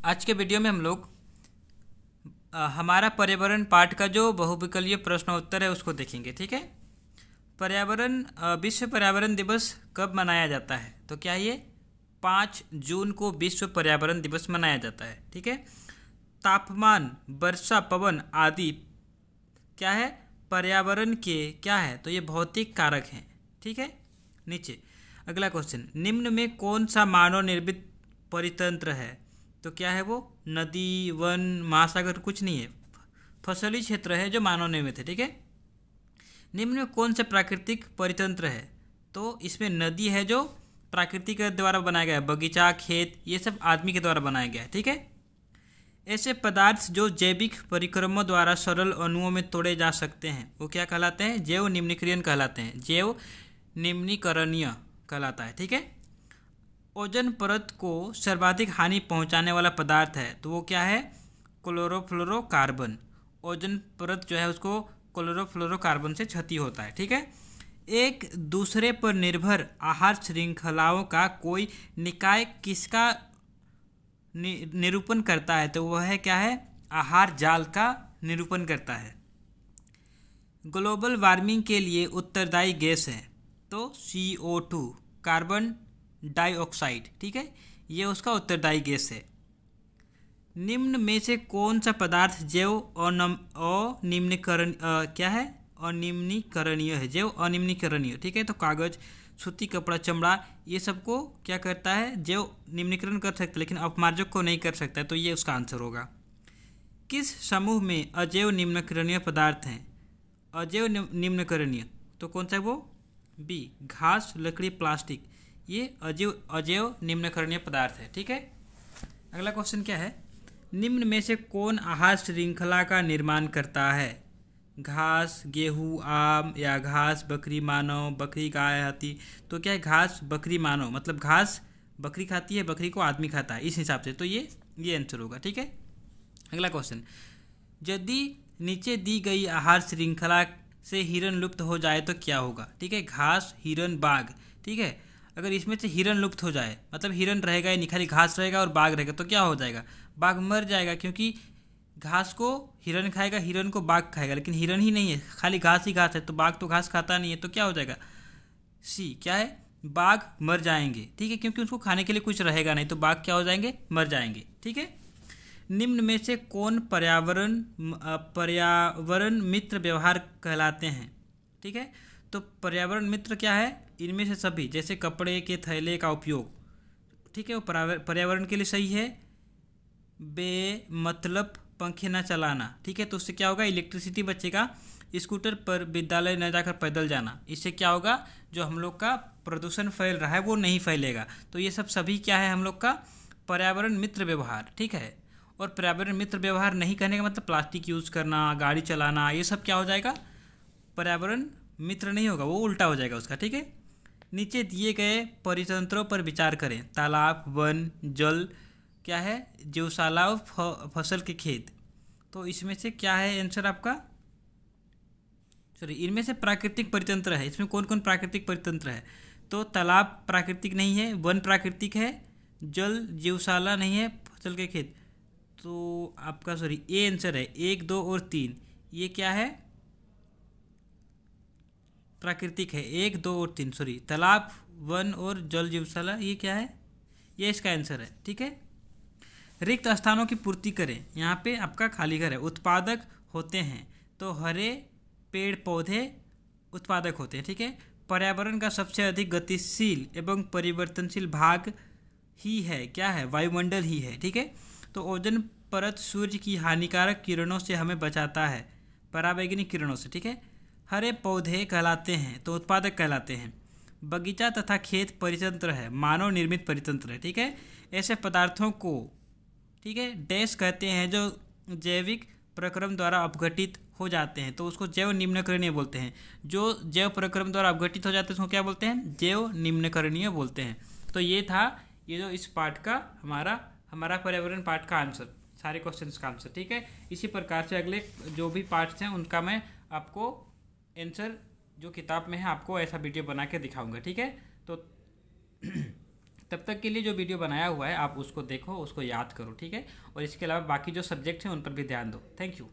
आज के वीडियो में हम लोग हमारा पर्यावरण पाठ का जो बहुविकल्पीय प्रश्न उत्तर है उसको देखेंगे। ठीक है। विश्व पर्यावरण दिवस कब मनाया जाता है? तो क्या ये 5 जून को विश्व पर्यावरण दिवस मनाया जाता है। ठीक है। तापमान, वर्षा, पवन आदि क्या है? पर्यावरण के क्या है? तो ये भौतिक कारक हैं। ठीक है। नीचे अगला क्वेश्चन, निम्न में कौन सा मानव निर्मित परितंत्र है? तो क्या है वो? नदी, वन, महासागर कुछ नहीं है, फसली क्षेत्र है जो मानव निर्मित है। ठीक है। निम्न में कौन सा प्राकृतिक परितंत्र है? तो इसमें नदी है जो प्राकृतिक के द्वारा बनाया गया है, बगीचा, खेत, ये सब आदमी के द्वारा बनाया गया है। ठीक है। ऐसे पदार्थ जो जैविक परिक्रमों द्वारा सरल अणुओं में तोड़े जा सकते हैं वो क्या कहलाते हैं? जैव निम्नीकरण कहलाते हैं। जैव निम्नीकरणीय कहलाता है। ठीक है। ओजोन परत को सर्वाधिक हानि पहुंचाने वाला पदार्थ है तो वो क्या है? क्लोरोफ्लोरोकार्बन। ओजोन परत जो है उसको क्लोरोफ्लोरोकार्बन से क्षति होता है। ठीक है। एक दूसरे पर निर्भर आहार श्रृंखलाओं का कोई निकाय किसका निरूपण करता है? तो वह है क्या है? आहार जाल का निरूपण करता है। ग्लोबल वार्मिंग के लिए उत्तरदायी गैस है तो CO2, कार्बन डाइऑक्साइड। ठीक है। ये उसका उत्तरदायी गैस है। निम्न में से कौन सा पदार्थ जैव अनिम्नीकरण क्या है? अनिम्नीकरणीय है। जैव अनिम्नीकरणीय। ठीक है। तो कागज, सूती कपड़ा, चमड़ा, ये सबको क्या करता है? जैव निम्नीकरण कर सकता है लेकिन अपमार्जक को नहीं कर सकता है। तो ये उसका आंसर होगा। किस समूह में अजैव निम्नीकरणीय पदार्थ हैं? अजैव निम्नीकरणीय तो कौन सा है वो? बी, घास, लकड़ी, प्लास्टिक, ये अजैव निम्नीकरणीय पदार्थ है। ठीक है। अगला क्वेश्चन क्या है? निम्न में से कौन आहार श्रृंखला का निर्माण करता है? घास, गेहूँ, आम, या घास, बकरी, मानव, बकरी, गाय, हाथी। तो क्या है? घास, बकरी, मानव, मतलब घास बकरी खाती है, बकरी को आदमी खाता है, इस हिसाब से। तो ये आंसर होगा। ठीक है। अगला क्वेश्चन, यदि नीचे दी गई आहार श्रृंखला से हिरन लुप्त हो जाए तो क्या होगा? ठीक है। घास, हिरन, बाघ। ठीक है। अगर इसमें से हिरन लुप्त हो जाए मतलब हिरन रहेगा ही नहीं, खाली घास रहेगा और बाघ रहेगा, तो क्या हो जाएगा? बाघ मर जाएगा, क्योंकि घास को हिरन खाएगा, हिरन को बाघ खाएगा, लेकिन हिरन ही नहीं है, खाली घास ही घास है, तो बाघ तो घास खाता नहीं है। तो क्या हो जाएगा? सी, क्या है? बाघ मर जाएंगे। ठीक है। क्योंकि उसको खाने के लिए कुछ रहेगा नहीं, तो बाघ क्या हो जाएंगे? मर जाएंगे। ठीक है। निम्न में से कौन पर्यावरण मित्र व्यवहार कहलाते हैं? ठीक है। तो पर्यावरण मित्र क्या है? इनमें से सभी, जैसे कपड़े के थैले का उपयोग, ठीक है, वो पर्यावरण के लिए सही है। मतलब पंखे न चलाना। ठीक है। तो उससे क्या होगा? इलेक्ट्रिसिटी बचेगा। स्कूटर पर विद्यालय न जाकर पैदल जाना, इससे क्या होगा? जो हम लोग का प्रदूषण फैल रहा है वो नहीं फैलेगा। तो ये सब सभी क्या है? हम लोग का पर्यावरण मित्र व्यवहार। ठीक है। और पर्यावरण मित्र व्यवहार नहीं करने का मतलब प्लास्टिक यूज़ करना, गाड़ी चलाना, ये सब क्या हो जाएगा? पर्यावरण मित्र नहीं होगा, वो उल्टा हो जाएगा उसका। ठीक है। नीचे दिए गए परितंत्रों पर विचार करें। तालाब, वन, जल, क्या है? जीवशाला, फसल के खेत। तो इसमें से क्या है आंसर आपका? सॉरी, इनमें से प्राकृतिक परितंत्र है। इसमें कौन कौन प्राकृतिक परितंत्र है? तो तालाब प्राकृतिक नहीं है, वन प्राकृतिक है, जल जीवशाला नहीं है, फसल के खेत। तो आपका सॉरी ए आंसर है। 1, 2 और 3 ये क्या है? प्राकृतिक है। 1, 2 और 3, सॉरी, तालाब, वन और जल जीवशाला, ये क्या है? ये इसका आंसर है। ठीक है। रिक्त स्थानों की पूर्ति करें। यहाँ पे आपका खाली घर है। उत्पादक होते हैं तो हरे पेड़ पौधे उत्पादक होते हैं। ठीक है। पर्यावरण का सबसे अधिक गतिशील एवं परिवर्तनशील भाग ही है, क्या है? वायुमंडल ही है। ठीक है। तो ओजोन परत सूर्य की हानिकारक किरणों से हमें बचाता है, पराबैंगनी किरणों से। ठीक है। हरे पौधे कहलाते हैं तो उत्पादक कहलाते हैं। बगीचा तथा खेत परितंत्र है, मानव निर्मित परितंत्र है। ठीक है। ऐसे पदार्थों को, ठीक है, डैश कहते हैं जो जैविक प्रक्रम द्वारा अपघटित हो जाते हैं, तो उसको जैव निम्नीकरणीय बोलते हैं। जो जैव प्रक्रम द्वारा अपघटित हो जाते हैं उसको क्या बोलते हैं? जैव निम्नीकरणीय बोलते हैं। तो ये था ये जो इस पार्ट का हमारा पर्यावरण पार्ट का आंसर, सारे क्वेश्चंस का आंसर। ठीक है। इसी प्रकार से अगले जो भी पार्ट्स हैं उनका मैं आपको आंसर जो किताब में है आपको ऐसा वीडियो बना के दिखाऊंगा। ठीक है। तो तब तक के लिए जो वीडियो बनाया हुआ है आप उसको देखो, उसको याद करो, ठीक है। और इसके अलावा बाकी जो सब्जेक्ट हैं उन पर भी ध्यान दो। Thank you.